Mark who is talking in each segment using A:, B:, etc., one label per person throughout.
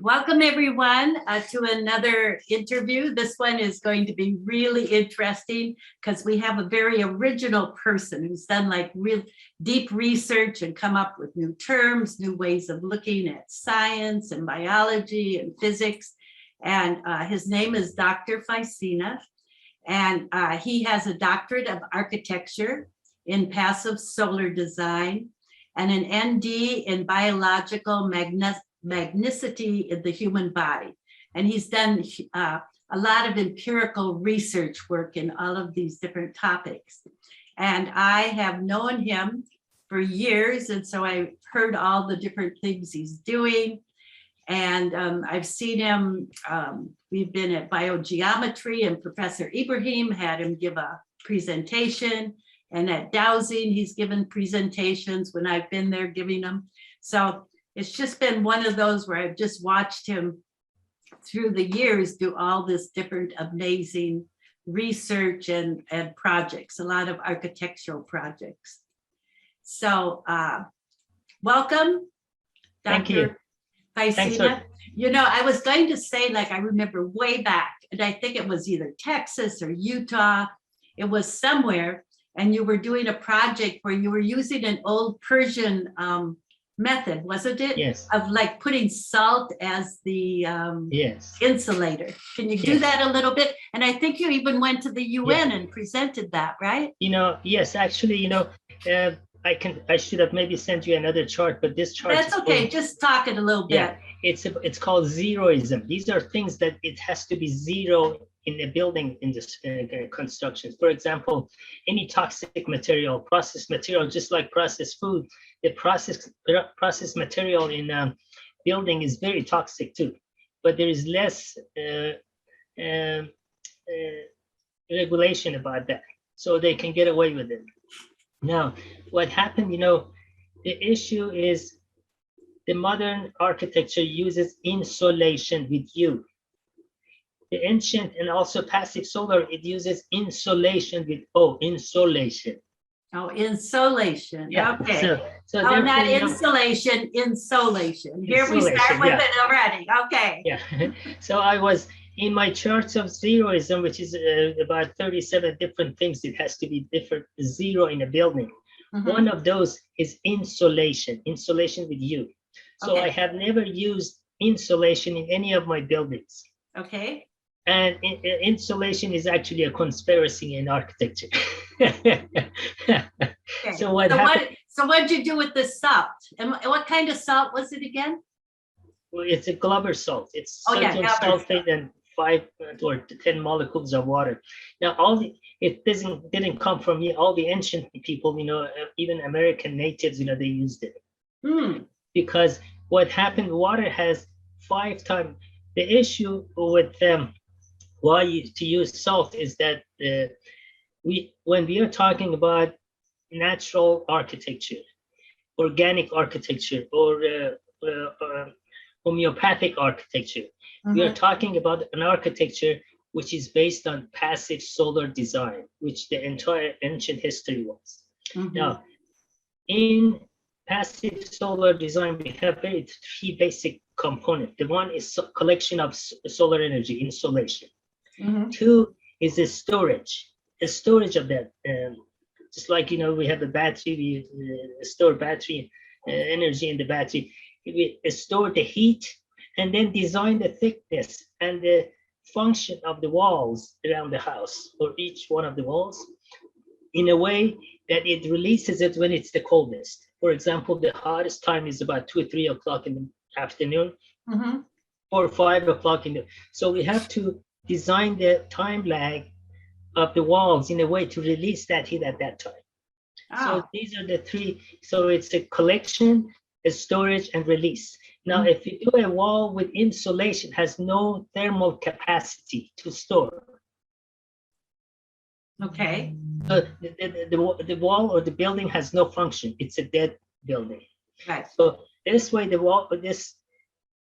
A: Welcome everyone to another interview. This one is going to be really interesting because we have a very original person who's done like real deep research and come up with new terms, new ways of looking at science and biology and physics. And his name is Dr. Phicenna. And he has a doctorate of architecture in passive solar design and an ND in biological magnicity in the human body. And he's done a lot of empirical research work in all of these different topics. And I have known him for years. And so I heard all the different things he's doing. And I've seen him, we've been at biogeometry and Professor Ibrahim had him give a presentation. And at Dowsing, he's given presentations when I've been there giving them. So it's just been one of those where I've just watched him through the years do all this different amazing research and projects, a lot of architectural projects. So welcome,
B: Thank you.
A: Dr. Phicenna. You know, I was going to say, like, I remember way back, and I think it was either Texas or Utah, it was somewhere, and you were doing a project where you were using an old Persian method, wasn't it?
B: Yes.
A: Of like putting salt as the
B: Yes.
A: insulator. Can you do that a little bit? And I think you even went to the UN and presented that, right?
B: Yes, actually, I should have maybe sent you another chart, but this chart.
A: That's okay. Just talk it a little bit.
B: Yeah, it's called zeroism. These are things that it has to be zero in a building in this construction. For example, any toxic material, processed material, just like processed food, the processed material in a building is very toxic too, but there is less regulation about that, so they can get away with it. Now, what happened, the issue is the modern architecture uses insulation with you. The ancient and also passive solar, it uses insulation with insulation.
A: Oh, insulation.
B: Yeah.
A: Okay.
B: So
A: not insulation, insolation. Here we start with it already. Okay.
B: Yeah. So I was in my charts of zeroism, which is about 37 different things. It has to be different zero in a building. Mm-hmm. One of those is insulation with you. So I have never used insulation in any of my buildings.
A: Okay.
B: And insulation is actually a conspiracy in architecture. So what
A: did you do with the salt? And what kind of salt was it again?
B: Well, it's a Glover salt. It's sodium sulfate and 5 or 10 molecules of water. Now, it didn't come from me. All the ancient people, even American natives, they used it. Because what happened, water has 5 times. The issue with why to use salt is that when we are talking about natural architecture, organic architecture, or homeopathic architecture, we are talking about an architecture which is based on passive solar design, which the entire ancient history was. Now, in passive solar design, we have 3 basic components. The one is collection of solar energy, insolation. 2 is the storage of that. Just like, we have a battery, we store battery energy in the battery. We store the heat and then design the thickness and the function of the walls around the house, or each one of the walls, in a way that it releases it when it's the coldest. For example, the hottest time is about 2 or 3 o'clock in the afternoon, or 5 o'clock in the. So we have to design the time lag of the walls in a way to release that heat at that time. So these are the 3. So it's a collection, a storage, and release. Now, if you do a wall with insulation, has no thermal capacity to store.
A: Okay.
B: So the wall or the building has no function. It's a dead building.
A: Right.
B: So this way, this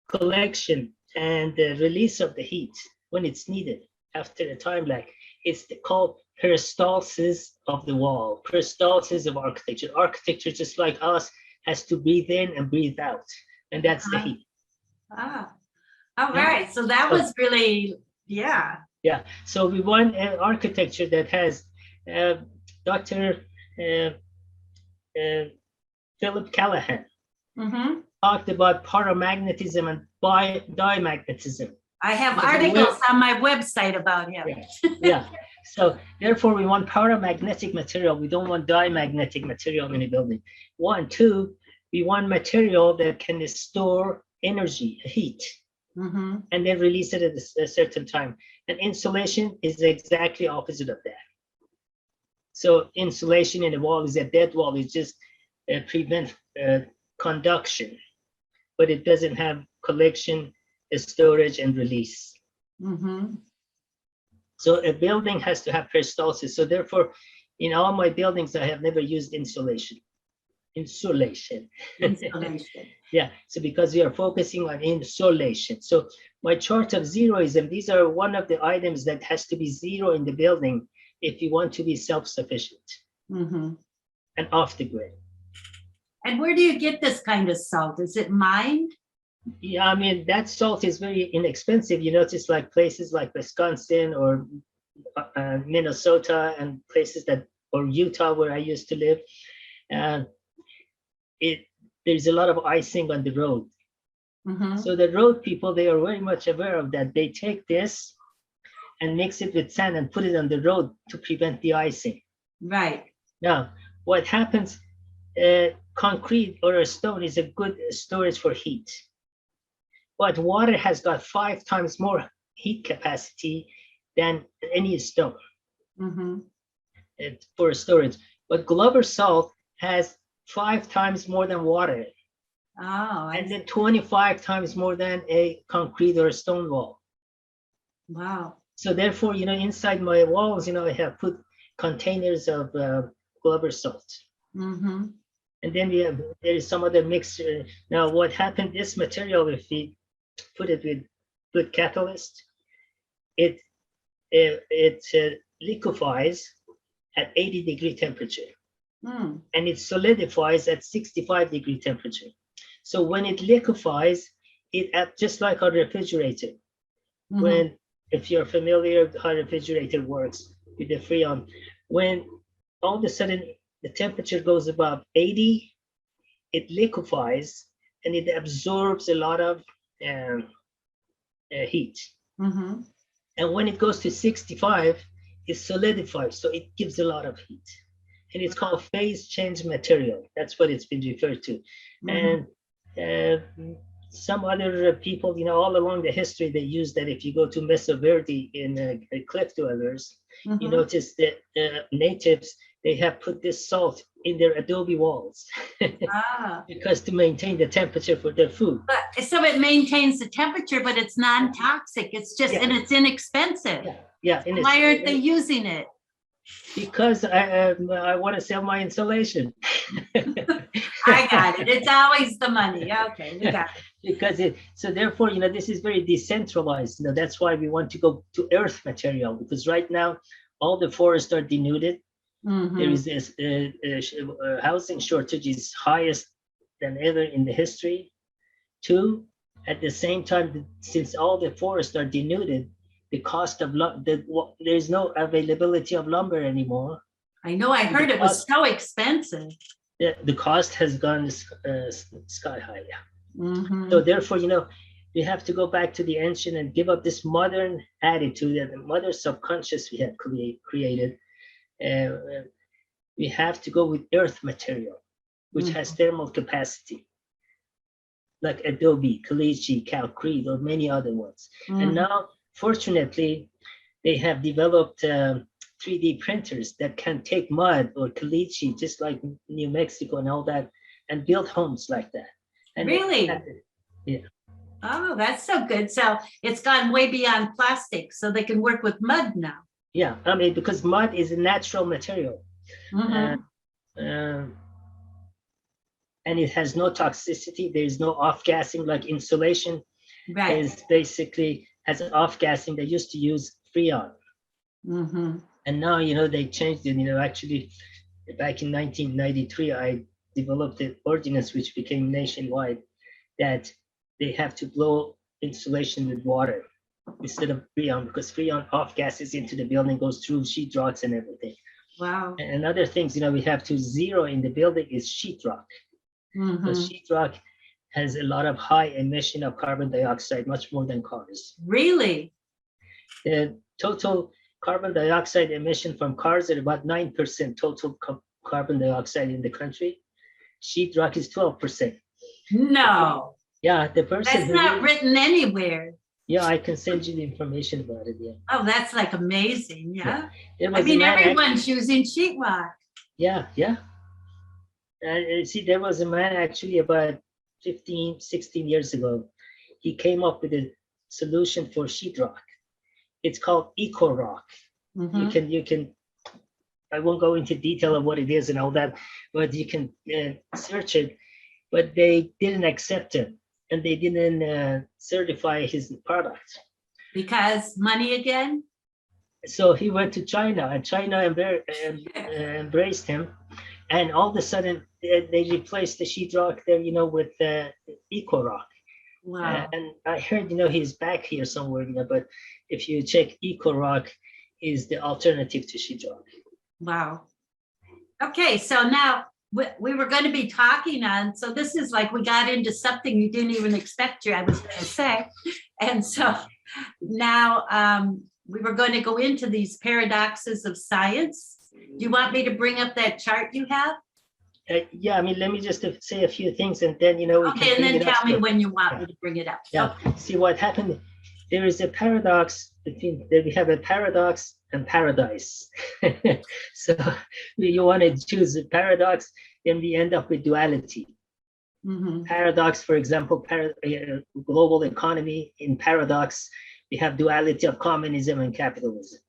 B: collection and the release of the heat when it's needed after a time lag, it's called peristalsis of the wall, peristalsis of architecture. Architecture, just like us, has to breathe in and breathe out, and that's the heat.
A: All
B: Yeah.
A: right. So that
B: So-
A: was really, yeah.
B: Yeah, so we want an architecture that has Dr. Uh, uh, Philip Callahan
A: Mm-hmm.
B: talked about paramagnetism and dimagnetism.
A: I have
B: Yeah,
A: articles on my website about him.
B: Yeah. So therefore, we want paramagnetic material. We don't want dimagnetic material in a building. One, two, we want material that can store energy, heat,
A: Mm-hmm.
B: and then release it at a certain time. And insulation is exactly opposite of that. So insulation in a wall is a dead wall. It just prevents conduction, but it doesn't have collection, storage, and release.
A: Mm-hmm.
B: So a building has to have peristalsis. So therefore, in all my buildings, I have never used insulation. Insulation.
A: Insulation.
B: Yeah, so because we are focusing on insulation. So my chart of zeroism, these are one of the items that has to be zero in the building if you want to be self-sufficient
A: Mm-hmm.
B: and off the grid.
A: And where do you get this kind of salt? Is it mined?
B: Yeah, I mean, that salt is very inexpensive. You notice like places like Wisconsin or Minnesota and places that, or Utah where I used to live, there's a lot of icing on the road.
A: Mm-hmm.
B: So the road people, they are very much aware of that. They take this and mix it with sand and put it on the road to prevent the icing.
A: Right.
B: Now, what happens, concrete or a stone is a good storage for heat. But water has got 5 times more heat capacity than any stone
A: Mm-hmm.
B: for storage. But Glover salt has 5 times more than water,
A: Oh,
B: and then 25 times more than a concrete or a stone wall.
A: wow.
B: So therefore, inside my walls, I have put containers of Glover salt.
A: Mm-hmm.
B: And then there is some other mixture. Now, what happened, this material, if we put it with good catalyst, it liquefies at 80-degree temperature.
A: Mm.
B: And it solidifies at 65-degree temperature. So when it liquefies, it acts just like a refrigerator.
A: Mm-hmm.
B: If you're familiar with how a refrigerator works with the Freon, when all of a sudden the temperature goes above 80, it liquefies and it absorbs a lot of heat.
A: Mm-hmm.
B: And when it goes to 65, it solidifies, so it gives a lot of heat. And it's called phase change material. That's what it's been referred to.
A: Mm-hmm.
B: And some other people, all along the history, they use that. If you go to Mesa Verde in cliff dwellers, you
A: Mm-hmm.
B: notice that natives, they have put this salt in their adobe walls
A: Ah.
B: because to maintain the temperature for their food.
A: But so it maintains the temperature, but it's non-toxic. It's just, and it's inexpensive.
B: Yeah. And
A: Why aren't they using it?
B: Because I want to sell my insulation.
A: I got it. It's always the money. Okay, we got it.
B: Because so therefore, this is very decentralized. That's why we want to go to earth material, because right now all the forests are denuded.
A: Mm-hmm.
B: There is this housing shortage is highest than ever in the history. 2, at the same time, since all the forests are denuded, the cost of there's no availability of lumber anymore.
A: I know, I heard it was so expensive.
B: The cost has gone sky high.
A: Mm-hmm.
B: So therefore, we have to go back to the ancient and give up this modern attitude that the modern subconscious we have created. We have to go with earth material, which has thermal capacity, like adobe, caliche, calcrete, or many other ones. And now, fortunately, they have developed 3D printers that can take mud or caliche, just like New Mexico and all that, and build homes like that. And
A: Really?
B: Yeah.
A: Oh, that's so good. So it's gone way beyond plastic, so they can work with mud now.
B: Yeah, I mean, because mud is a natural material.
A: Mm-hmm.
B: And it has no toxicity. There's no off-gassing like insulation.
A: Right.
B: Is basically has an off-gassing. They used to use Freon.
A: Mm-hmm.
B: And now, they changed it. Actually, back in 1993, I developed an ordinance which became nationwide that they have to blow insulation with water instead of freon, because freon off gases into the building, goes through sheetrock and everything.
A: Wow.
B: And other things, we have to zero in the building is sheetrock. Because sheetrock has a lot of high emission of carbon dioxide, much more than cars.
A: Really?
B: The total carbon dioxide emission from cars are about 9% total carbon dioxide in the country. Sheetrock is 12%.
A: No.
B: Yeah, the person
A: That's not written anywhere.
B: Yeah, I can send you the information about it. Yeah.
A: Oh, that's like amazing. Yeah.
B: There
A: I
B: was a
A: mean,
B: man
A: everyone's using sheetrock.
B: Yeah. See, there was a man actually about 15, 16 years ago. He came up with a solution for sheetrock. It's called Ecological. You can. I won't go into detail of what it is and all that, but you can search it. But they didn't accept it, and they didn't certify his product.
A: Because money again?
B: So he went to China, and China embraced him. And all of a sudden, they replaced the sheetrock there, with Ecological.
A: Wow.
B: And I heard, he's back here somewhere, but if you check Ecological, is the alternative to sheetrock.
A: Wow. Okay, so now we were going to be talking on, so this is like we got into something you didn't even expect I was going to say. And so now we were going to go into these paradoxes of science. Do you want me to bring up that chart you have?
B: Yeah, let me just say a few things, and then, we
A: okay,
B: can
A: and then tell me when you want me to bring it up.
B: Yeah,
A: okay.
B: See what happened. There is a paradox between, we have a paradox and paradise. So you want to choose a paradox, then we end up with duality. Paradox, for example, global economy. In paradox, we have duality of communism and capitalism.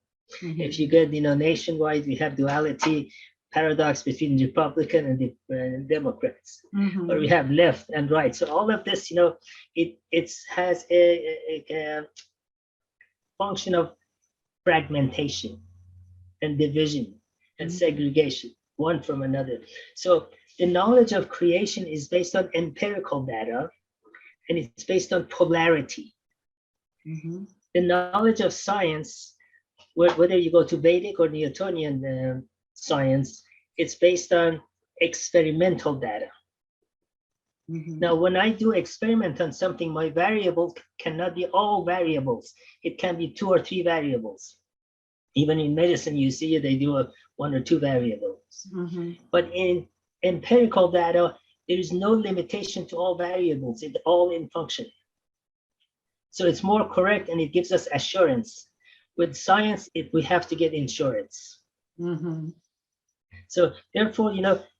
B: If you get, nationwide, we have duality, paradox between Republican and the Democrats, or we have left and right. So all of this, it has a function of fragmentation and division and segregation, one from another. So the knowledge of creation is based on empirical data, and it's based on polarity. The knowledge of science, whether you go to Vedic or Newtonian science, it's based on experimental data. Now, when I do experiment on something, my variable cannot be all variables. It can be 2 or 3 variables. Even in medicine, you see they do 1 or 2 variables. But in empirical data, there is no limitation to all variables. It's all in function. So it's more correct, and it gives us assurance. With science, we have to get insurance. So therefore,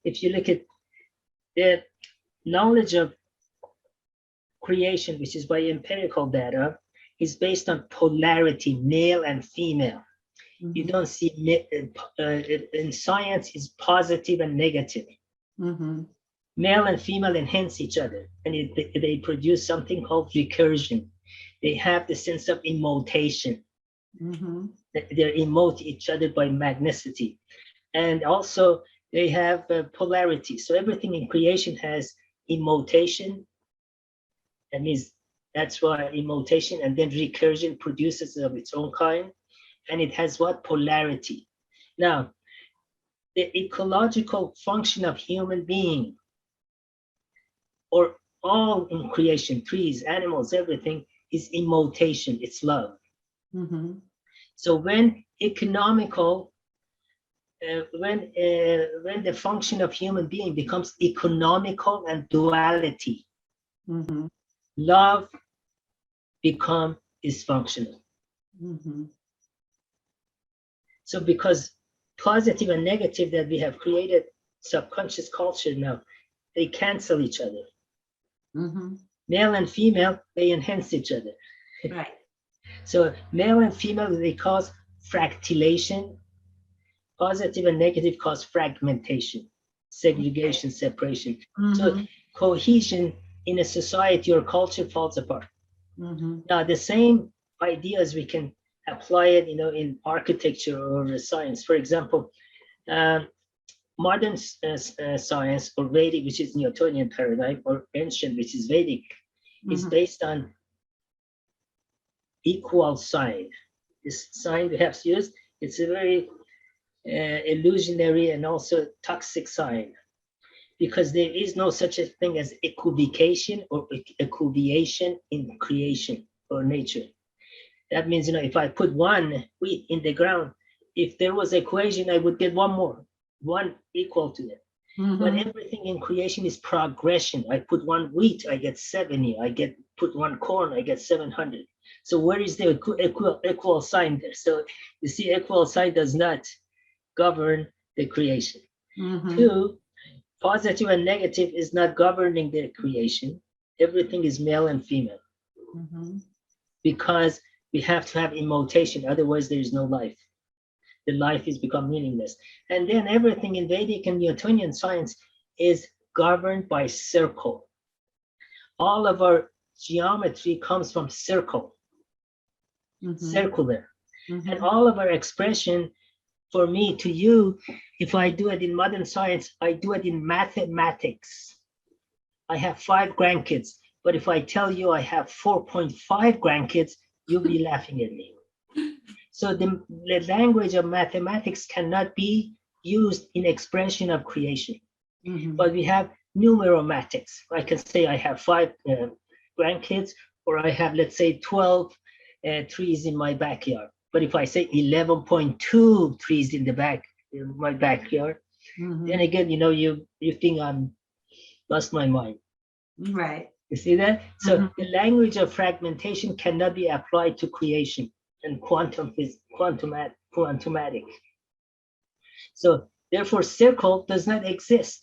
B: if you look at the knowledge of creation, which is by empirical data, is based on polarity, male and female. You don't see in science is positive and negative. Male and female enhance each other, and they produce something called recursion. They have the sense of immotation. They emote each other by magnicity. And also they have polarity. So everything in creation has immotation. That means that's why immotation, and then recursion produces of its own kind. And it has what? Polarity. Now, the ecological function of human being, or all in creation, trees, animals, everything, is immotation, it's love. So when economical, when the function of human being becomes economical and duality, love become dysfunctional. So because positive and negative that we have created subconscious culture now, they cancel each other. Male and female, they enhance each other.
A: Right.
B: So male and female, they cause fractillation. Positive and negative cause fragmentation, segregation, separation. So cohesion in a society or culture falls apart. Now, the same ideas we can apply it, in architecture or science. For example, modern science, or Vedic, which is Newtonian paradigm, or ancient, which is Vedic, is based on equal sign. This sign we have used, it's a very illusionary and also toxic sign, because there is no such a thing as equivocation or equivocation in creation or nature. That means, if I put one wheat in the ground, if there was equation, I would get one more, one equal to it. But everything in creation is progression. I put one wheat, I get 70. Put one corn, I get 700. So where is the equal sign there? So you see, equal sign does not govern the creation. Two, positive and negative is not governing the creation. Everything is male and female, because we have to have immutation, otherwise there is no life. The life is become meaningless. And then everything in Vedic and Newtonian science is governed by circle. All of our geometry comes from circle, circular. And all of our expression, for me to you, if I do it in modern science, I do it in mathematics. I have 5 grandkids, but if I tell you I have 4.5 grandkids, you'll be laughing at me. So the language of mathematics cannot be used in expression of creation. But we have numeromatics. I can say I have 5 grandkids, or I have, let's say, 12 trees in my backyard. But if I say 11.2 trees in my backyard, then again, you think I'm lost my mind.
A: Right.
B: You see that? So the language of fragmentation cannot be applied to creation and quantumatic. So therefore, circle does not exist.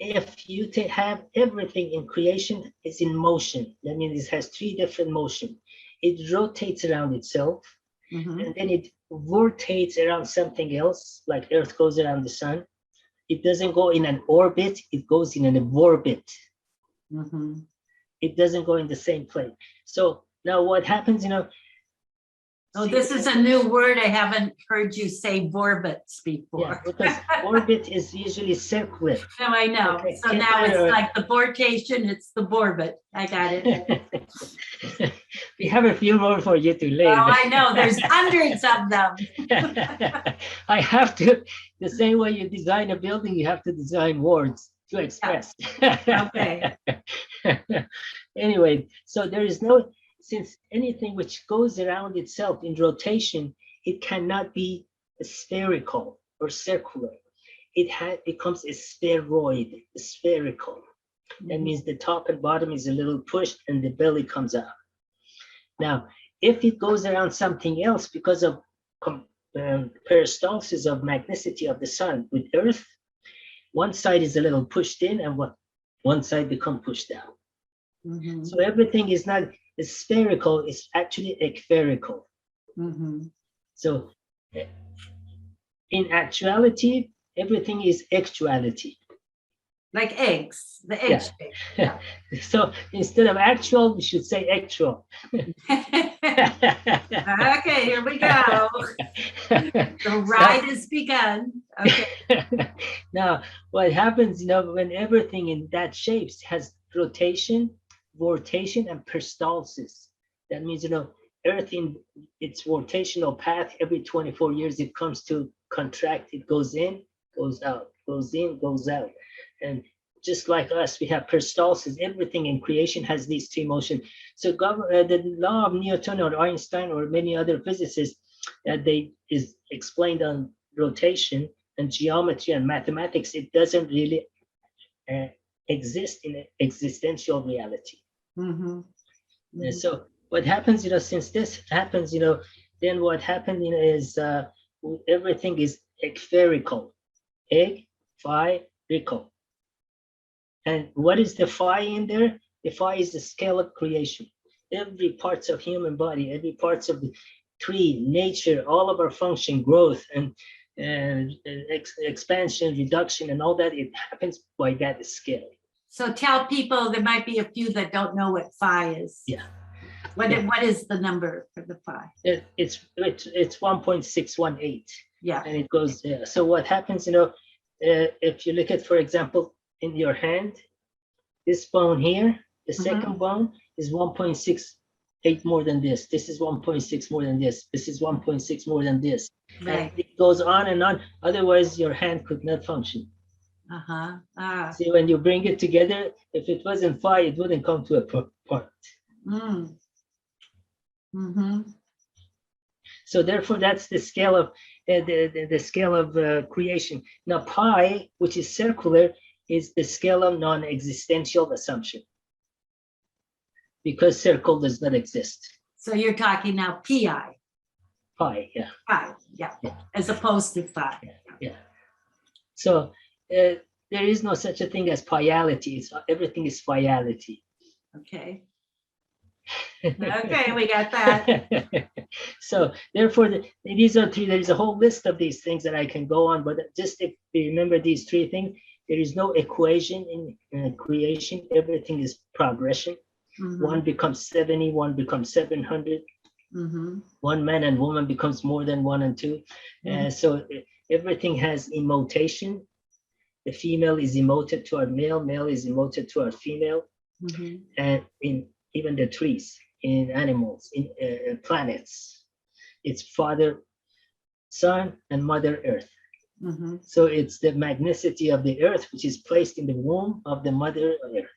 B: If you have everything in creation is in motion, that means it has 3 different motion. It rotates around itself, and then it rotates around something else, like Earth goes around the sun. It doesn't go in an orbit, it goes in an orbit. It doesn't go in the same plane. So now what happens,
A: Oh, this is a new word. I haven't heard you say vorbits before.
B: Yeah, because orbit is usually circular.
A: No, I know.
B: Okay,
A: So now it's like the vortation, it's the vorbit. I got it.
B: We have a few more for you to later.
A: Oh, I know. There's hundreds of them.
B: I have to, the same way you design a building, you have to design words to express.
A: Okay.
B: Anyway, so there is no, since anything which goes around itself in rotation, it cannot be spherical or circular. It becomes a spheroid, spherical. That means the top and bottom is a little pushed and the belly comes out. Now, if it goes around something else because of peristalsis of magneticity of the sun with Earth, one side is a little pushed in and one side becomes pushed out. So everything is not spherical, it's actually ecpherical. So in actuality, everything is actuality.
A: Like eggs, the egg shape.
B: Yeah. So instead of actual, we should say actual.
A: Okay, here we go. The ride has begun. Okay.
B: Now, what happens, when everything in that shape has rotation, vortation, and peristalsis. That means, Earth in its rotational path, every 24 years, it comes to contract. It goes in, goes out, goes in, goes out. And just like us, we have peristalsis. Everything in creation has these 3 motions. So the law of Newton or Einstein or many other physicists that is explained on rotation and geometry and mathematics, it doesn't really exist in existential reality. So what happens, since this happens, then what happens is everything is ecpherical, ecpherical. And what is the phi in there? The phi is the scale of creation. Every parts of human body, every parts of the tree, nature, all of our function, growth, and expansion, reduction, and all that, it happens by that scale.
A: So tell people, there might be a few that don't know what phi is.
B: Yeah.
A: What is the number for the phi?
B: It's 1.618.
A: Yeah.
B: And it goes, so what happens, if you look at, for example, in your hand, this bone here, the second bone is 1.6 1.8 more than this. This is 1.6 more than this. This is 1.6 more than this.
A: Right.
B: And it goes on and on. Otherwise, your hand could not function.
A: Uh-huh. Ah.
B: See, when you bring it together, if it wasn't phi, it wouldn't come to a point.
A: Mm. Mm-hmm.
B: So therefore, that's the scale of the scale of creation. Now, pi, which is circular, is the scale of non-existential assumption, because circle does not exist.
A: So you're talking now PI.
B: Pi, yeah.
A: Pi, yeah.
B: Yeah.
A: As opposed to phi.
B: Yeah. So there is no such a thing as piality. Everything is phiality.
A: Okay. Okay, we got that.
B: So therefore, these are three. There is a whole list of these things that I can go on, but just if you remember these three things, there is no equation in creation. Everything is progression.
A: Mm-hmm.
B: One becomes 70, one becomes 700.
A: Mm-hmm.
B: One man and woman becomes more than one and two.
A: Mm-hmm.
B: So everything has emotation. The female is emoted to our male, male is emoted to our female.
A: Mm-hmm.
B: And in even the trees, in animals, in planets, it's Father, Son, and Mother Earth.
A: Mm-hmm.
B: So it's the magnicity of the Earth, which is placed in the womb of the Mother Earth.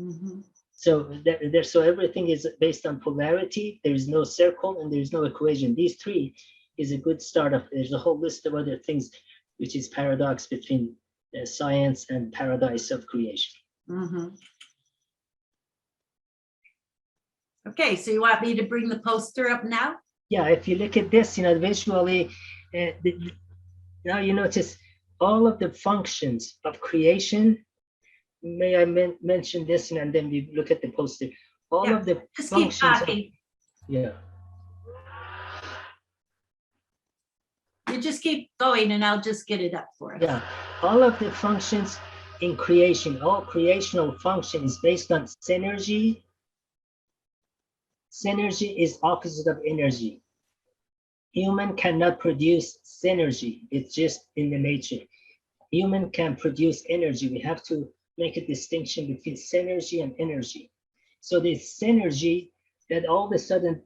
A: Mm-hmm.
B: So so everything is based on polarity. There is no circle and there is no equation. These three is a good start of. There's a whole list of other things, which is paradox between science and paradise of creation.
A: Mm-hmm. Okay, so you want me to bring the poster up now?
B: Yeah, if you look at this, visually, now you notice all of the functions of creation. May I mention this, and then we look at the poster. All of the
A: Just keep
B: functions.
A: talking.
B: Yeah.
A: You just keep going and I'll just get it up for us.
B: Yeah, all of the functions in creation, all creational function is based on synergy. Synergy is opposite of energy. Human cannot produce synergy. It's just in the nature. Human can produce energy. We have to make a distinction between synergy and energy. So the synergy that all of a sudden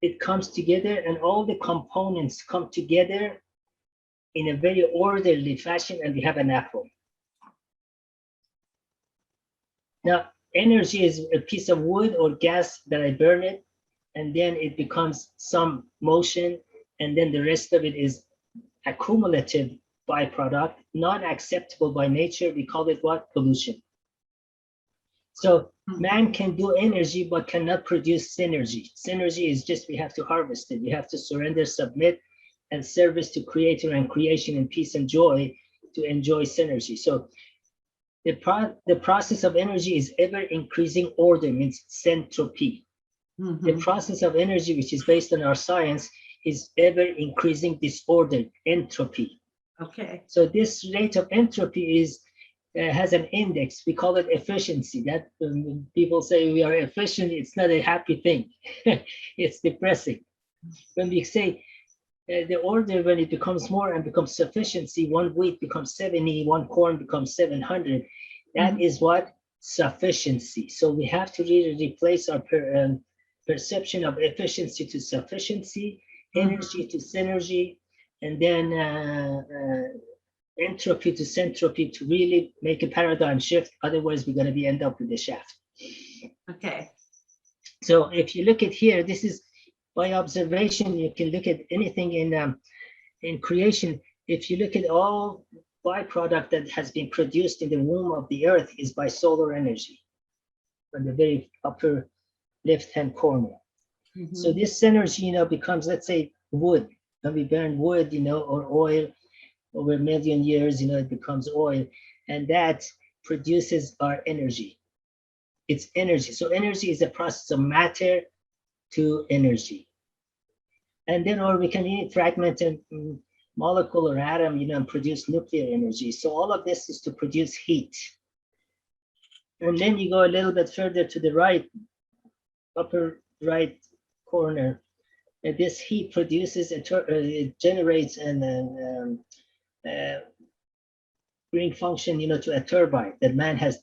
B: it comes together and all the components come together in a very orderly fashion and we have an apple. Now, energy is a piece of wood or gas that I burn it, and then it becomes some motion, and then the rest of it is accumulative byproduct, not acceptable by nature. We call it what? Pollution. So man can do energy, but cannot produce synergy. Synergy is just, we have to harvest it. We have to surrender, submit, and service to creator and creation in peace and joy to enjoy synergy. So the process of energy is ever increasing order, means centropy.
A: Mm-hmm.
B: The process of energy, which is based on our science, is ever increasing disorder, entropy.
A: Okay.
B: So this rate of entropy is has an index. We call it efficiency. That people say we are efficient, it's not a happy thing. It's depressing. When we say the order, when it becomes more and becomes sufficiency, one wheat becomes 70, one corn becomes 700. That is what? Sufficiency. So we have to really replace our perception of efficiency to sufficiency, energy to synergy, and then entropy to centropy to really make a paradigm shift. Otherwise, we're going to end up with the shaft.
A: Okay.
B: So if you look at here, this is by observation. You can look at anything in creation. If you look at all byproduct that has been produced in the womb of the earth is by solar energy on the very upper left-hand corner. Mm-hmm. So this energy, becomes, let's say, wood. When we burn wood, or oil over a million years, it becomes oil, and that produces our energy. It's energy. So energy is a process of matter to energy. And then, or we can fragment a molecule or atom, and produce nuclear energy. So all of this is to produce heat. And then you go a little bit further to the right, upper right corner. And this heat produces, it generates and bring function, to a turbine that man has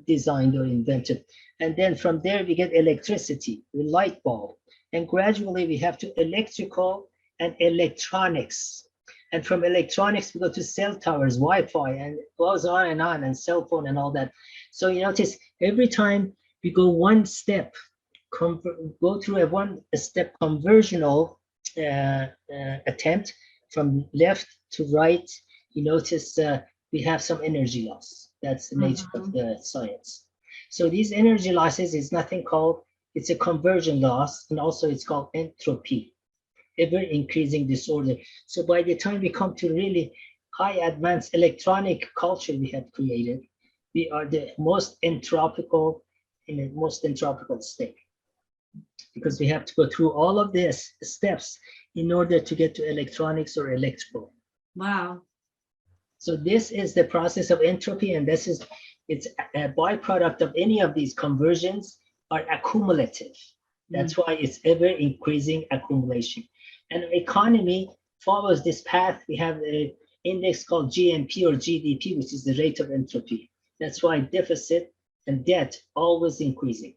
B: designed or invented. And then from there, we get electricity, the light bulb. And gradually, we have to electrical and electronics. And from electronics, we go to cell towers, Wi-Fi, and it goes on, and cell phone and all that. So you notice every time we go one step, go through a one-step conversional attempt from left to right, you notice we have some energy loss. That's the nature of the science. So these energy losses is nothing called, it's a conversion loss, and also it's called entropy, ever increasing disorder. So by the time we come to really high advanced electronic culture we have created, we are the most entropical, in the most entropical state, because we have to go through all of these steps in order to get to electronics or electrical.
A: Wow.
B: So this is the process of entropy, and this is, it's a byproduct of any of these conversions are accumulative. That's why it's ever increasing accumulation. And economy follows this path. We have an index called GNP or GDP, which is the rate of entropy. That's why deficit and debt always increasing.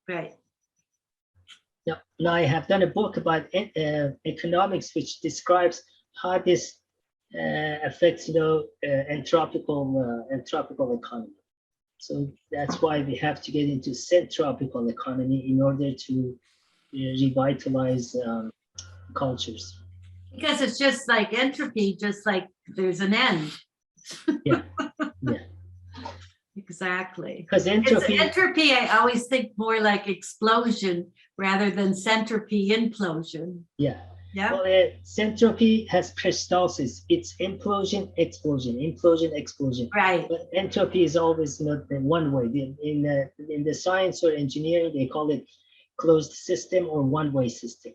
A: Right.
B: Now I have done a book about economics, which describes how this affects, entropical economy. So that's why we have to get into syntropical economy in order to revitalize cultures.
A: Because it's just like entropy, just like there's an end.
B: Yeah.
A: Exactly.
B: Because
A: entropy, I always think more like explosion rather than centropy implosion.
B: Yeah.
A: Yeah.
B: Well, centropy has peristalsis. It's implosion, explosion, implosion, explosion.
A: Right.
B: But entropy is always not one way. In the science or engineering, they call it closed system or one-way system.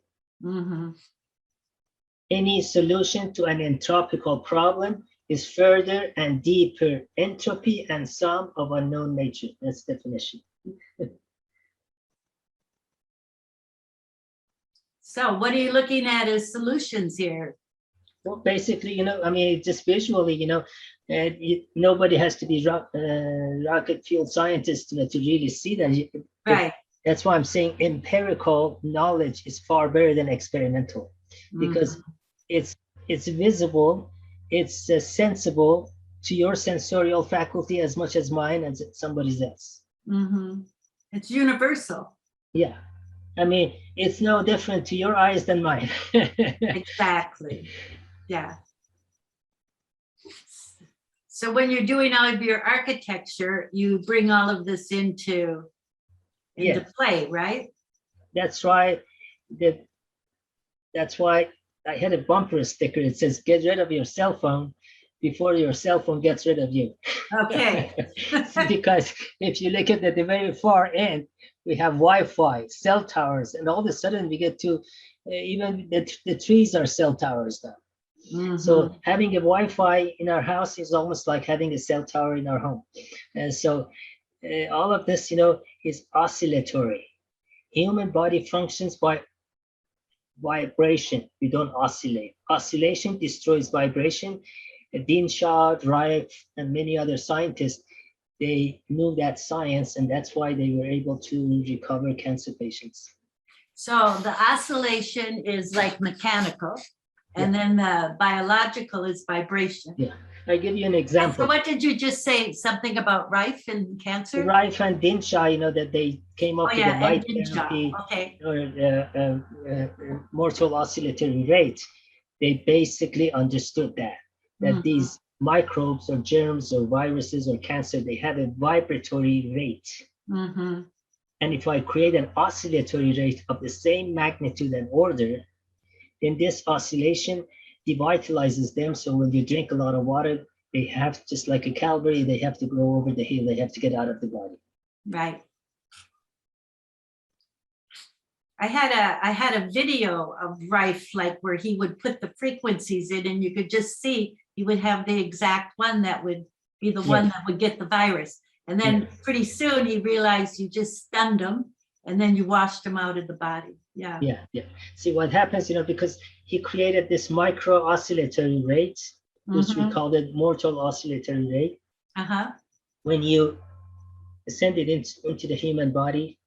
B: Any solution to an entropical problem is further and deeper entropy and sum of unknown nature. That's definition.
A: So what are you looking at as solutions here?
B: Well, basically, just visually, nobody has to be rocket fuel scientist to really see that.
A: Right.
B: That's why I'm saying empirical knowledge is far better than experimental, because it's visible, it's sensible to your sensorial faculty as much as mine and somebody else.
A: It's universal.
B: Yeah. It's no different to your eyes than mine.
A: Exactly. Yeah. So when you're doing all of your architecture, you bring all of this into play, right?
B: That's why I had a bumper sticker. It says, "Get rid of your cell phone before your cell phone gets rid of you."
A: Okay.
B: Because if you look at the very far end, we have Wi-Fi, cell towers, and all of a sudden we get to even the trees are cell towers now. So having a Wi-Fi in our house is almost like having a cell tower in our home. And so all of this, is oscillatory. Human body functions by vibration. We don't oscillate. Oscillation destroys vibration. Dean Shaw, Reich, and many other scientists, they knew that science, and that's why they were able to recover cancer patients.
A: So the oscillation is like mechanical, and then the biological is vibration.
B: Yeah, I'll give you an example.
A: So what did you just say? Something about Reich and cancer?
B: Reich and Dean Shaw, that they came up with a light therapy or mortal oscillatory rate. They basically understood that these microbes or germs or viruses or cancer, they have a vibratory rate. And if I create an oscillatory rate of the same magnitude and order, then this oscillation devitalizes them. So when you drink a lot of water, they have, just like a cavalry, they have to go over the hill, they have to get out of the body.
A: Right. I had a video of Reich, like where he would put the frequencies in, and you could just see he would have the exact one that would be the one that would get the virus. And then pretty soon he realized you just stunned him, and then you washed him out of the body. Yeah.
B: See what happens, because he created this micro oscillatory rate, which we called it mortal oscillatory rate. When you ascended into the human body,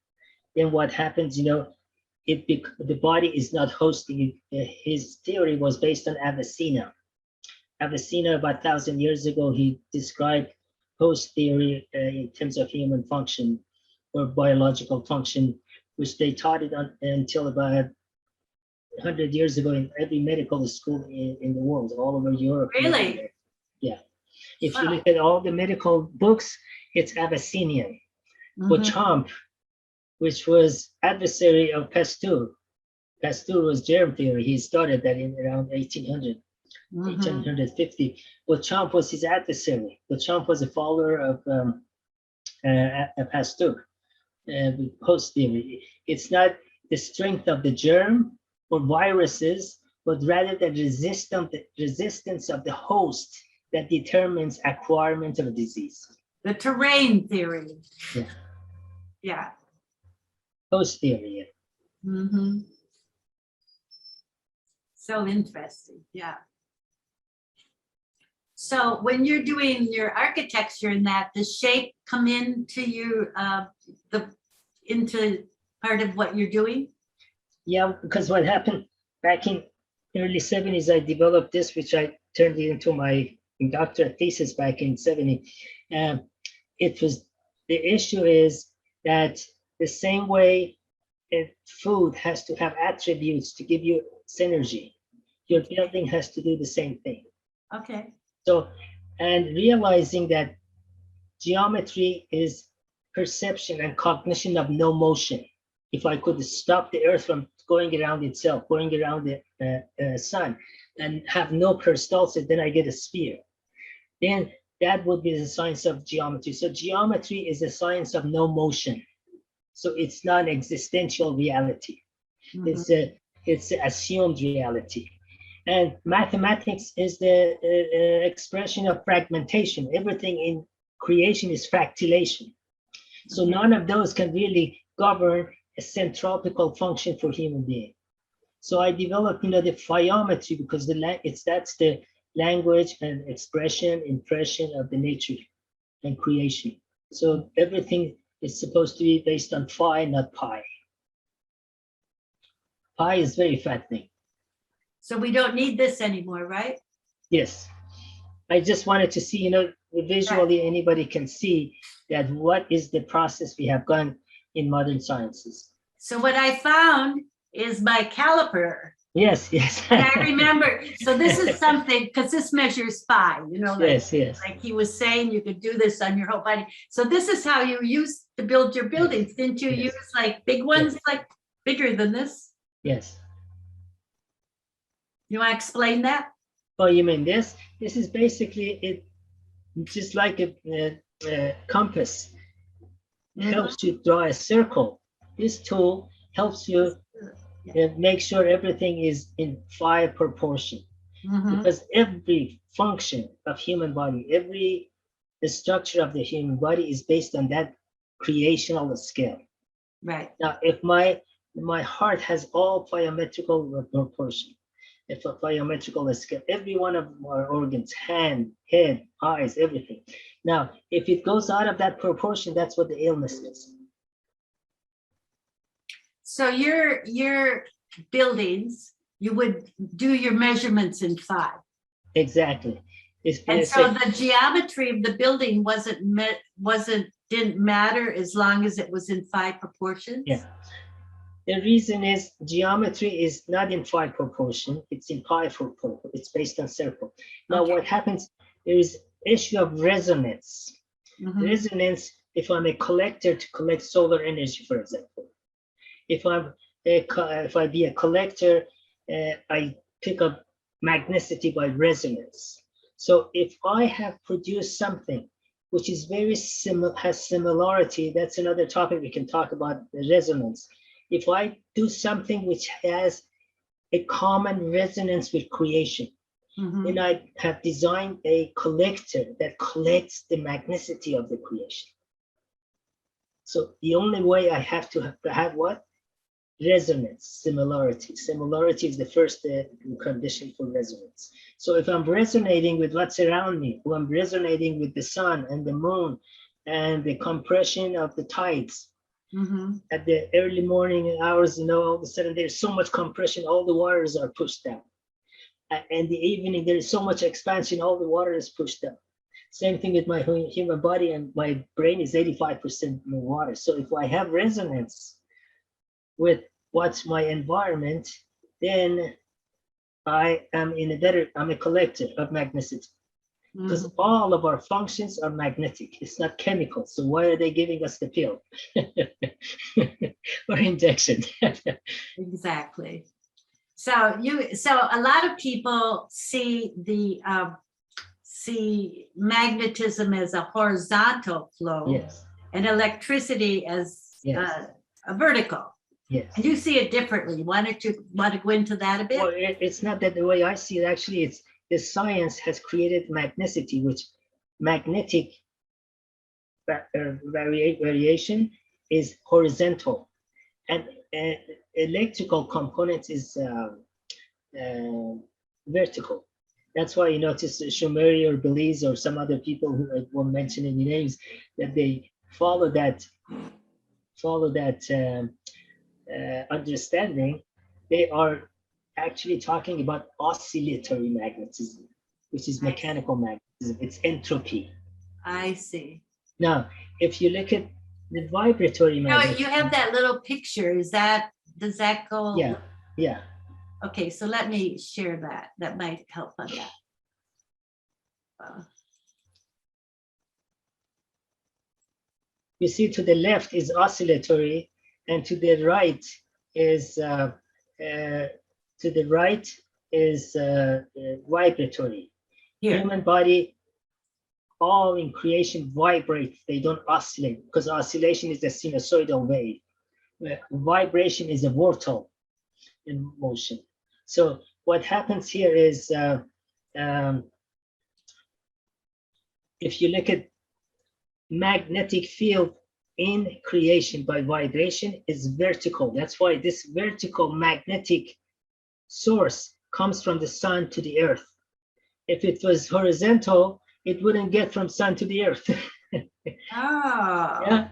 B: then what happens, the body is not hosting it. His theory was based on Avicenna. Avicenna, about 1,000 years ago, he described host theory in terms of human function or biological function, which they taught it until about 100 years ago in every medical school in the world, all over Europe.
A: Really?
B: Yeah. If you look at all the medical books, it's Avicennian. Beauchamp, which was adversary of Pasteur. Pasteur was germ theory. He started that in around 1800, 1850. Beauchamp was his adversary. Beauchamp was a follower of Pasteur with host theory. It's not the strength of the germ or viruses, but rather the resistance of the host that determines acquirement of a disease.
A: The terrain theory.
B: Yeah.
A: Yeah.
B: Host theory.
A: So interesting. Yeah. So when you're doing your architecture in that, does shape come into you into part of what you're doing?
B: Yeah, because what happened back in early 70s, I developed this, which I turned into my doctorate thesis back in 70. It was, the issue is that the same way food has to have attributes to give you synergy, your building has to do the same thing.
A: Okay.
B: So, and realizing that geometry is perception and cognition of no motion. If I could stop the earth from going around itself, going around the sun, and have no peristalsis, then I get a sphere. Then that would be the science of geometry. So geometry is a science of no motion. So it's not an existential reality. It's an assumed reality. And mathematics is the expression of fragmentation. Everything in creation is fractalation. So none of those can really govern a centropical function for human being. So I developed, the phiometry because that's the language and expression, impression of the nature and creation. So everything is supposed to be based on phi, not pi. Pi is very fat thing.
A: So we don't need this anymore, right?
B: Yes. I just wanted to see, visually anybody can see that what is the process we have gone in modern sciences.
A: So what I found is my caliper.
B: Yes, yes.
A: And I remember, so this is something, because this measures phi,
B: yes.
A: Like he was saying, you could do this on your whole body. So this is how you used to build your buildings. Yes. Didn't you use like big ones, like bigger than this?
B: Yes.
A: You want to explain that?
B: Oh, you mean this? This is basically just like a compass. Helps you draw a circle. This tool helps you make sure everything is in phi proportion. Because every function of human body, the structure of the human body is based on that creational scale.
A: Right.
B: Now, if my heart has all phiometrical proportion, if a phiometrical scale, every one of our organs, hand, head, eyes, everything. Now, if it goes out of that proportion, that's what the illness is.
A: So your buildings, you would do your measurements in phi.
B: Exactly.
A: And so the geometry of the building didn't matter as long as it was in phi proportions?
B: Yeah. The reason is geometry is not in phi proportion, it's in pi proportion. It's based on circle. Now what happens, there is issue of resonance. Resonance, if I'm a collector to collect solar energy, for example. If I be a collector, I pick up magneticity by resonance. So if I have produced something which is very similar, has similarity, that's another topic we can talk about, the resonance. If I do something which has a common resonance with creation, then I have designed a collector that collects the magneticity of the creation. So the only way I have to have what? Resonance, similarity. Similarity is the first condition for resonance. So if I'm resonating with what's around me, or I'm resonating with the sun and the moon and the compression of the tides.
A: Mm-hmm.
B: At the early morning hours, all of a sudden there's so much compression, all the waters are pushed down. And the evening, there is so much expansion, all the water is pushed down. Same thing with my human body, and my brain is 85% water. So if I have resonance with what's my environment, then I'm a collector of magneticity. Because all of our functions are magnetic. It's not chemical. So why are they giving us the pill or injection?
A: Exactly. So a lot of people see magnetism as a horizontal flow,
B: Yes.
A: and electricity as
B: Yes.
A: a vertical.
B: Yes.
A: And you see it differently. Why don't you want to go into that a bit?
B: Well, it's not that the way I see it. Actually, it's the science has created magneticity, which magnetic variation is horizontal, and electrical components is vertical. That's why you notice Shumeri or Belize or some other people who I won't mention any names, that they follow that understanding. They are actually talking about oscillatory magnetism, which is mechanical magnetism. It's entropy.
A: I see.
B: Now, if you look at the vibratory magnetism,
A: You have that little picture. Does that go?
B: Yeah, yeah.
A: Okay, so let me share that. That might help on that.
B: You see, to the left is oscillatory, and to the right is vibratory.
A: Here.
B: Human body, all in creation vibrates. They don't oscillate, because oscillation is a sinusoidal wave. Vibration is a vortal in motion. So what happens here is, if you look at magnetic field in creation by vibration, is vertical. That's why this vertical magnetic source comes from the sun to the earth. If it was horizontal, it wouldn't get from sun to the earth.
A: Oh.
B: Yeah.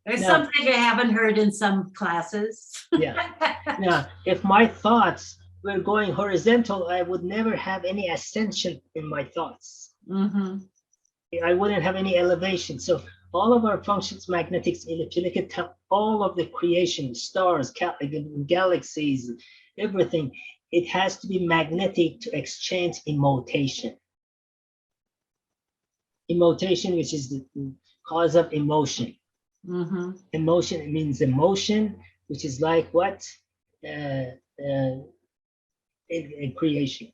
A: There's something I haven't heard in some classes.
B: Yeah. Now, if my thoughts were going horizontal, I would never have any ascension in my thoughts.
A: Mm-hmm.
B: I wouldn't have any elevation. So all of our functions, magnetics, if you look at all of the creation, stars, galaxies, everything, it has to be magnetic to exchange immotation. Immotation, which is the cause of emotion.
A: Mm-hmm.
B: Emotion means emotion, which is like what? In creation.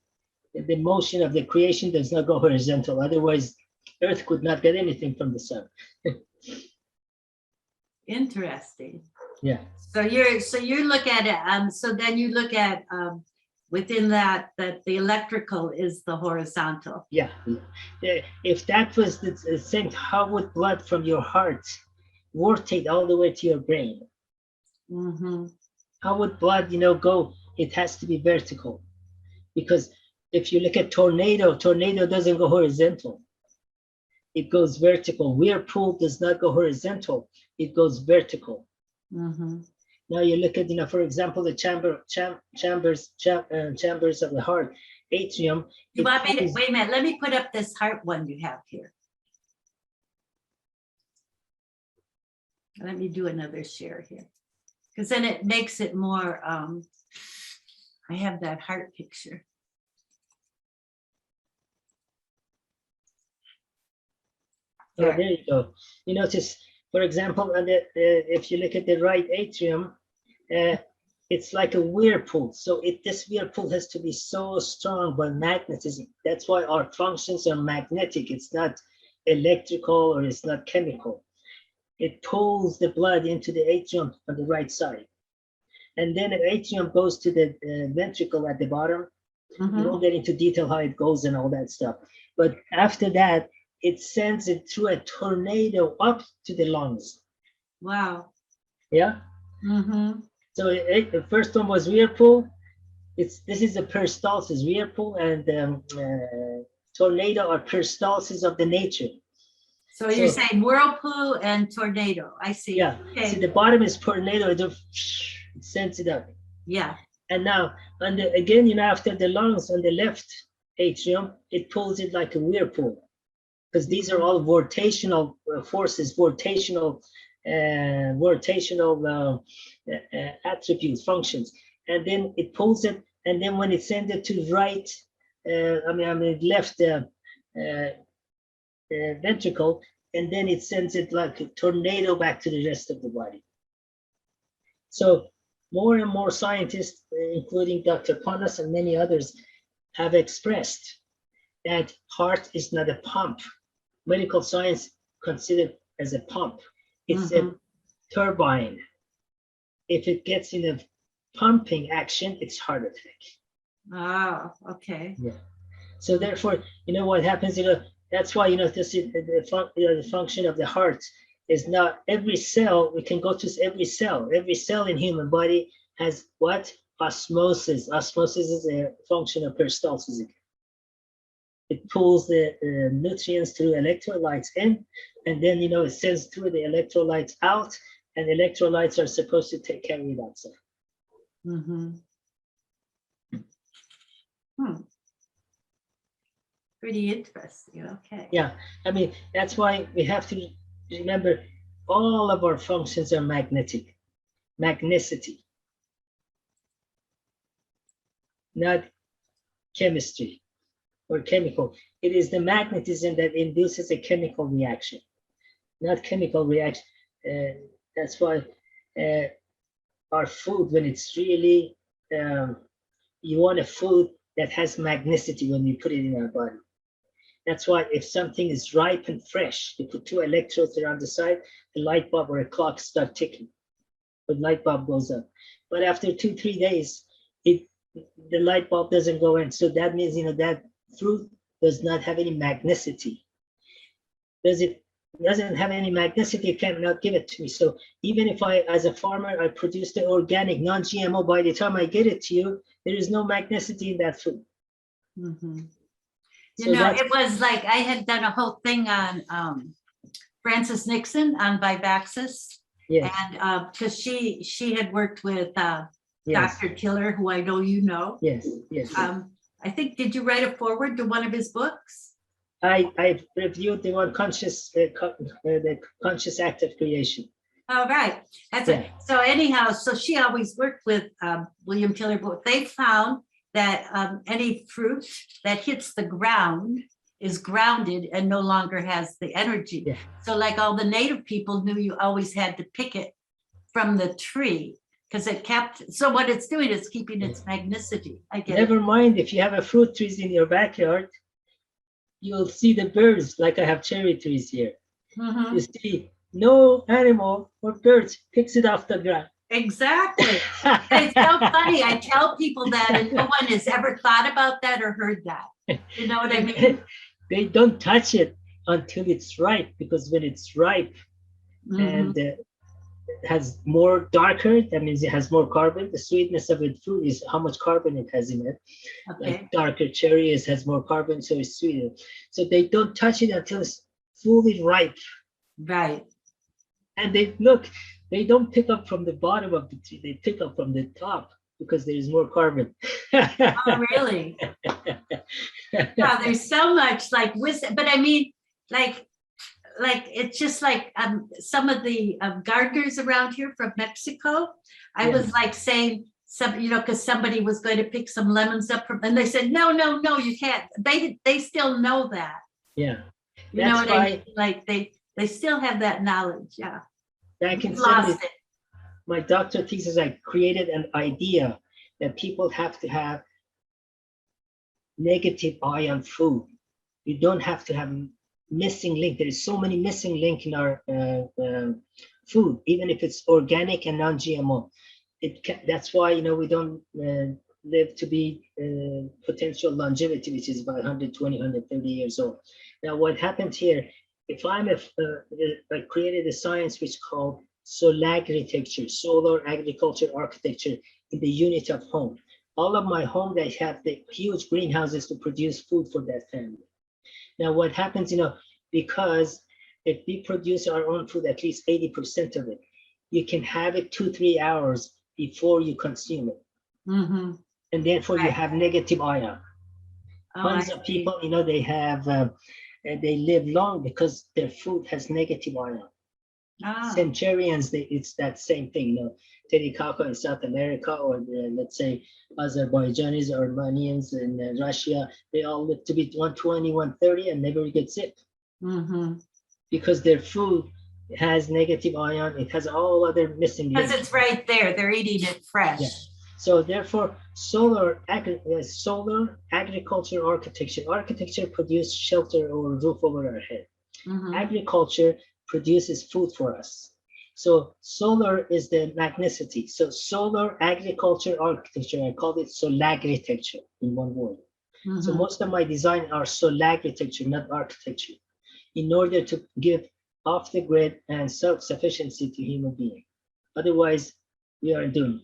B: The motion of the creation does not go horizontal. Otherwise, Earth could not get anything from the sun.
A: Interesting.
B: Yeah.
A: So you look at it. So then you look at within that the electrical is the horizontal.
B: Yeah. If that was the same, how would blood from your heart rotate all the way to your brain?
A: Mm-hmm.
B: How would blood, go? It has to be vertical, because if you look at tornado doesn't go horizontal. It goes vertical. Whirlpool does not go horizontal. It goes vertical.
A: Mm-hmm.
B: Now you look at, for example, the chambers of the heart, atrium.
A: You want me to wait a minute? Let me put up this heart one you have here. Let me do another share here, because then it makes it more. I have that heart picture.
B: Oh, there you go. You notice, for example, if you look at the right atrium, it's like a whirlpool. So this whirlpool has to be so strong by magnetism. That's why our functions are magnetic. It's not electrical or it's not chemical. It pulls the blood into the atrium on the right side. And then the atrium goes to the ventricle at the bottom.
A: Mm-hmm.
B: We won't get into detail how it goes and all that stuff. But after that, it sends it through a tornado up to the lungs.
A: Wow.
B: Yeah.
A: Mm-hmm.
B: So the first one was whirlpool. This is a peristalsis. Whirlpool and tornado are peristalsis of the nature.
A: So you're saying whirlpool and tornado. I see.
B: Yeah.
A: Okay.
B: See, the bottom is tornado. It sends it up.
A: Yeah.
B: And now, again, after the lungs on the left atrium, it pulls it like a whirlpool, because these are all rotational forces, rotational attributes, functions. And then it pulls it, and then when it sends it to right, left ventricle, and then it sends it like a tornado back to the rest of the body. So more and more scientists, including Dr. Panas and many others, have expressed that heart is not a pump. Medical science considered as a pump. It's a turbine. If it gets in a pumping action, it's heart attack.
A: Oh, okay.
B: Yeah. So therefore, what happens, that's why, the function of the heart is not every cell. We can go to every cell. Every cell in human body has what? Osmosis. Osmosis is a function of peristalsis. It pulls the nutrients through electrolytes in, and then, it sends through the electrolytes out, and electrolytes are supposed to take care of it outside.
A: Pretty interesting. Okay.
B: Yeah, that's why we have to remember all of our functions are magnetic. Magnicity, not chemistry or chemical. It is the magnetism that induces a chemical reaction, not chemical reaction. That's why our food, when it's really, you want a food that has magnicity when you put it in our body. That's why if something is ripe and fresh, you put 2 electrodes around the side, the light bulb or a clock start ticking. The light bulb goes up. But after 2-3 days, the light bulb doesn't go in. So that means, that fruit does not have any magnicity. It doesn't have any magnicity, it cannot give it to me. So even if I, as a farmer, I produce the organic, non-GMO, by the time I get it to you, there is no magnicity in that food.
A: It was like I had done a whole thing on Frances Nixon on Vivaxis.
B: Yes.
A: And because she had worked with
B: Yes.
A: Dr. Killer, who I know you know.
B: Yes, yes.
A: I think, did you write a foreword to one of his books?
B: I reviewed the one the conscious act of creation.
A: Oh, right. That's it. So anyhow, so she always worked with William Killer, but they found that any fruit that hits the ground is grounded and no longer has the energy.
B: Yeah.
A: So like all the native people knew you always had to pick it from the tree because it kept, so what it's doing is keeping its magnicity. I get
B: Never mind, if you have a fruit trees in your backyard, you'll see the birds, like I have cherry trees here. You see no animal or birds picks it off the ground.
A: Exactly. It's so funny. I tell people that and no one has ever thought about that or heard that. You know what I mean?
B: They don't touch it until it's ripe, because when it's ripe and it has more darker, that means it has more carbon. The sweetness of it fruit is how much carbon it has in it. Like darker cherries has more carbon, so it's sweeter. So they don't touch it until it's fully ripe.
A: Right.
B: And they don't pick up from the bottom of the tree, they pick up from the top because there is more carbon.
A: Oh, really? Wow, there's so much like wisdom, but I mean, like it's just like some of the gardeners around here from Mexico. I was like saying some, because somebody was going to pick some lemons up from, and they said, no, you can't. They still know that.
B: Yeah.
A: You know what I mean? Like they still have that knowledge. Yeah.
B: Back in 70s, my doctoral thesis, I created an idea that people have to have negative ion food. You don't have to have missing link. There is so many missing link in our food, even if it's organic and non-GMO. That's why we don't live to be potential longevity, which is about 120, 130 years old. Now, what happened here? If I created a science which is called solagriculture, solar agriculture architecture, in the unit of home. All of my home, they have the huge greenhouses to produce food for that family. Now, what happens, because if we produce our own food, at least 80% of it, you can have it 2-3 hours before you consume it.
A: Mm-hmm.
B: And therefore you
A: Right.
B: have negative ion.
A: Oh,
B: Tons
A: I
B: of
A: see.
B: people, they have, they live long because their food has negative ion.
A: Ah,
B: Centurions, it's that same thing, Terikaka in South America, or let's say Azerbaijanis or Armenians in Russia, they all live to be 120, 130 and never get sick
A: mm-hmm.
B: because their food has negative ion. It has all other missing
A: Because
B: links.
A: it's right there. They're eating it fresh.
B: Yeah. So therefore, solar agriculture architecture produces shelter or roof over our head.
A: Mm-hmm.
B: Agriculture produces food for us. So solar is the magnicity. So solar agriculture architecture, I call it solagritecture in one word.
A: Mm-hmm.
B: So most of my design are solagritecture, not architecture, in order to give off the grid and self-sufficiency to human being. Otherwise, we are doomed.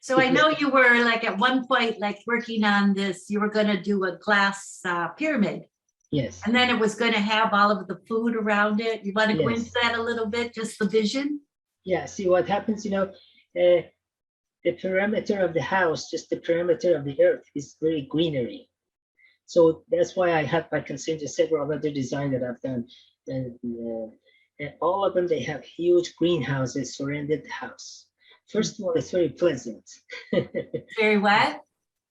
A: So I know you were like at one point, like working on this, you were going to do a glass pyramid.
B: Yes.
A: And then it was going to have all of the food around it. You want to go
B: Yes.
A: into that a little bit, just the vision?
B: Yeah, see what happens, the perimeter of the house, just the perimeter of the earth is very greenery. So that's why I can send you several other designs that I've done. And all of them, they have huge greenhouses surrounded the house. First of all, it's very pleasant.
A: Very what?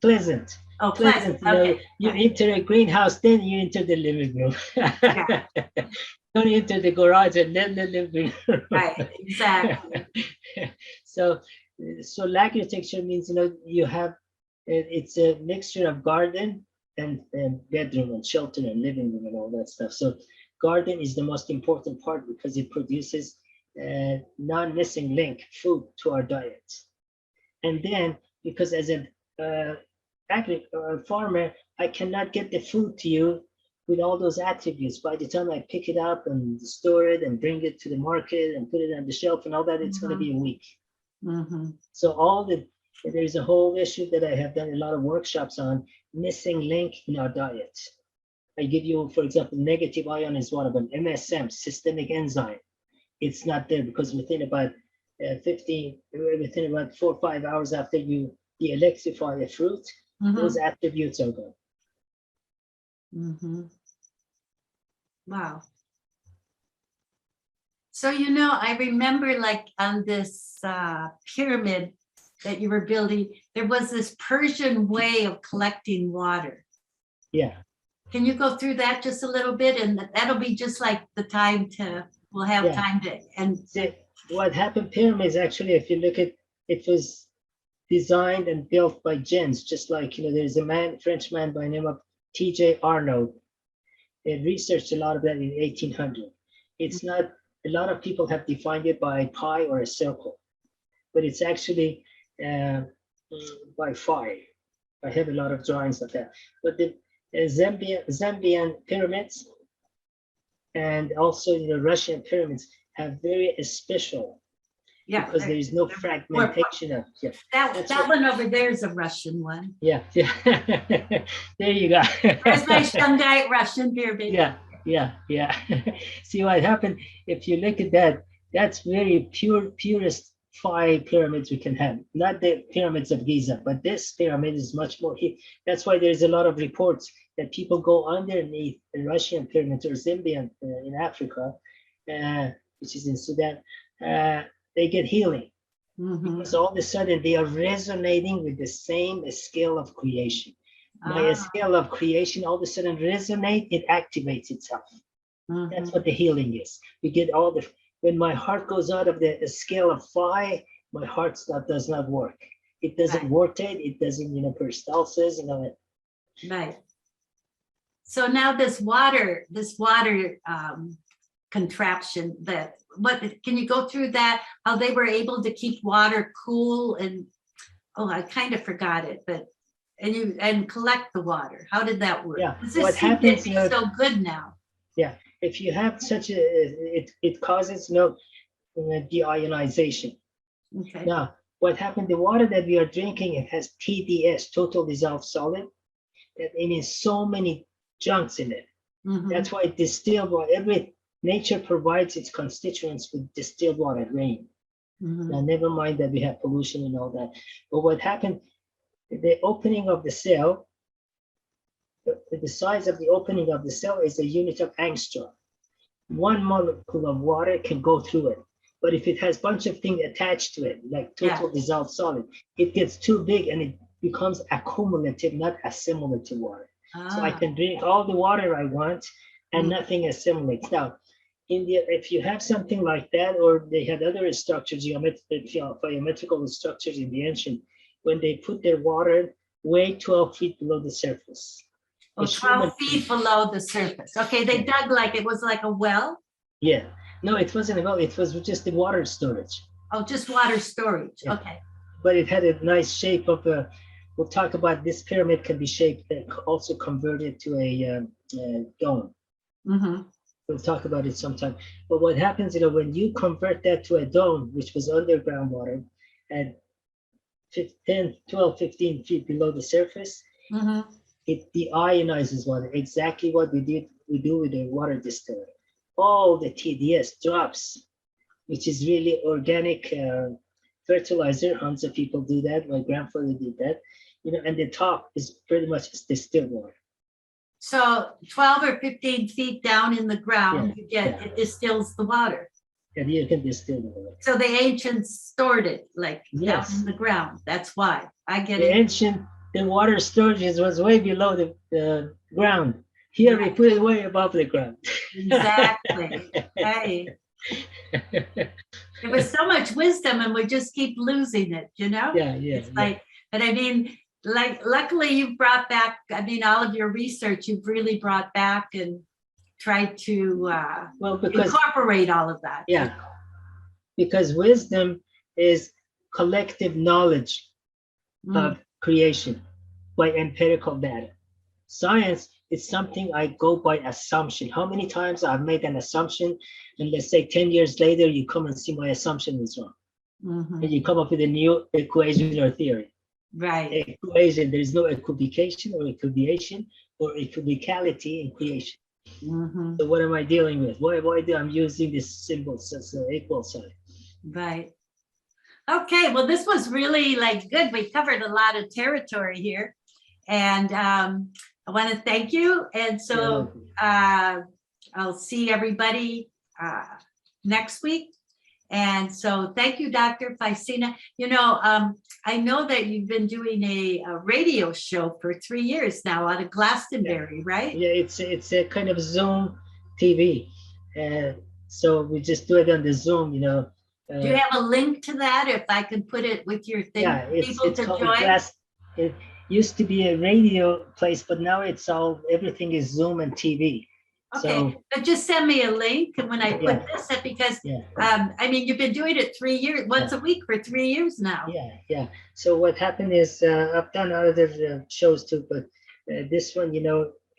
B: Pleasant.
A: Oh, pleasant. Okay.
B: You enter a greenhouse, then you enter the living room.
A: Yeah.
B: Don't enter the garage and then the living room.
A: Right, exactly.
B: So architecture means, you have, it's a mixture of garden and bedroom and shelter and living room and all that stuff. So garden is the most important part because it produces non-missing link food to our diet. And then because as a farmer, I cannot get the food to you with all those attributes. By the time I pick it up and store it and bring it to the market and put it on the shelf and all that, it's going to be a week.
A: Mm-hmm.
B: So there's a whole issue that I have done a lot of workshops on, missing link in our diet. I give you, for example, negative ion is one of them. MSM, systemic enzyme. It's not there because within about 4 or 5 hours after you de-electrify a fruit, those attributes are gone.
A: Mm-hmm. Wow. So, I remember like on this pyramid that you were building, there was this Persian way of collecting water.
B: Yeah.
A: Can you go through that just a little bit? And that'll be just like the time we'll have time to, and
B: see, what happened, pyramids, actually, if you look at it, was designed and built by gens, just like, there's a French man by the name of T.J. Arnaud. They researched a lot of that in 1800. It's not, a lot of people have defined it by a pie or a circle, but it's actually by fire. I have a lot of drawings of that. But the Zambian pyramids and also Russian pyramids have very special, because there is no fragmentation of
A: that one over there is a Russian one.
B: Yeah. There you go.
A: There's my Shungite Russian pyramid.
B: Yeah. See what happened? If you look at that, that's very purest 5 pyramids we can have. Not the pyramids of Giza, but this pyramid is much more. That's why there's a lot of reports that people go underneath the Russian pyramids or Zambian in Africa, which is in Sudan. They get healing. Because all of a sudden they are resonating with the same scale of creation. By a scale of creation, all of a sudden resonate, it activates itself. That's what the healing is. We get when my heart goes out of the scale of 5, my heart does not work. It doesn't rotate, it doesn't, peristalsis,
A: Right. So now this water contraption, can you go through that, how they were able to keep water cool, and I kind of forgot it, but and collect the water, how did that work?
B: Yeah,
A: what happens so good now?
B: Yeah, if you have such it causes deionization.
A: Okay.
B: Now what happened, the water that we are drinking, it has TDS, total dissolved solid. That means so many junks in it. That's why it's distilled. nature provides its constituents with distilled water, rain. Now, never mind that we have pollution and all that. But what happened, the opening of the cell, the size of the opening of the cell is a unit of angstrom. One molecule of water can go through it. But if it has a bunch of things attached to it, like total dissolved solid, it gets too big and it becomes accumulative, not assimilative water. So I can drink all the water I want and nothing assimilates. Now, if you have something like that, or they had other structures, geometrical structures in the ancient, when they put their water way 12 feet below the surface.
A: Oh, 12 feet below the surface. Okay, they dug like it was like a well?
B: Yeah. No, it wasn't a well, it was just the water storage.
A: Oh, just water storage.
B: Yeah.
A: Okay.
B: But it had a nice shape of a, we'll talk about this pyramid can be shaped, also converted to a dome. We'll talk about it sometime. But what happens, when you convert that to a dome, which was underground water, at 10, 12, 15 feet below the surface, it deionizes water, exactly what we do with a water distiller. All the TDS drops, which is really organic fertilizer. Hundreds of people do that. My grandfather did that. And the top is pretty much distilled water.
A: So 12 or 15 feet down in the ground, it distills the water.
B: Yeah, you can distill the water.
A: So the ancients stored it down in the ground. That's why. I get it.
B: The water storage was way below the ground. Here we put it way above the ground.
A: Exactly. Hey. There was so much wisdom and we just keep losing it, Yeah. It's but I mean, luckily you've brought back, all of your research you've really brought back and tried to incorporate all of that.
B: Yeah. Because wisdom is collective knowledge of creation by empirical data. Science is something I go by assumption. How many times I've made an assumption, and let's say 10 years later, you come and see my assumption is wrong. And you come up with a new equation or theory.
A: Right.
B: Equation, there is no equivocation or equivocation or equivocality in creation. So what am I dealing with? Why do I'm using this symbol as an equal sign?
A: Right. Okay, well, this was really good. We covered a lot of territory here. And I want to thank you. And so I'll see everybody next week. And so thank you, Dr. Phicenna. I know that you've been doing a radio show for 3 years now out of Glastonbury, right?
B: Yeah, it's a kind of Zoom TV. So we just do it on the Zoom,
A: Do you have a link to that? If I can put it with your thing,
B: it's called join? It used to be a radio place, but now everything is Zoom and TV.
A: Okay, but just send me a link, and when I put this up, because you've been doing it 3 years, once a week for 3 years now.
B: Yeah. So what happened is I've done other shows too, but this one,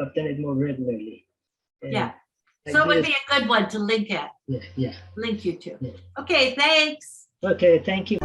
B: I've done it more regularly.
A: So it would be a good one to link at.
B: Yeah.
A: Link you to. Okay, thanks.
B: Okay, thank you.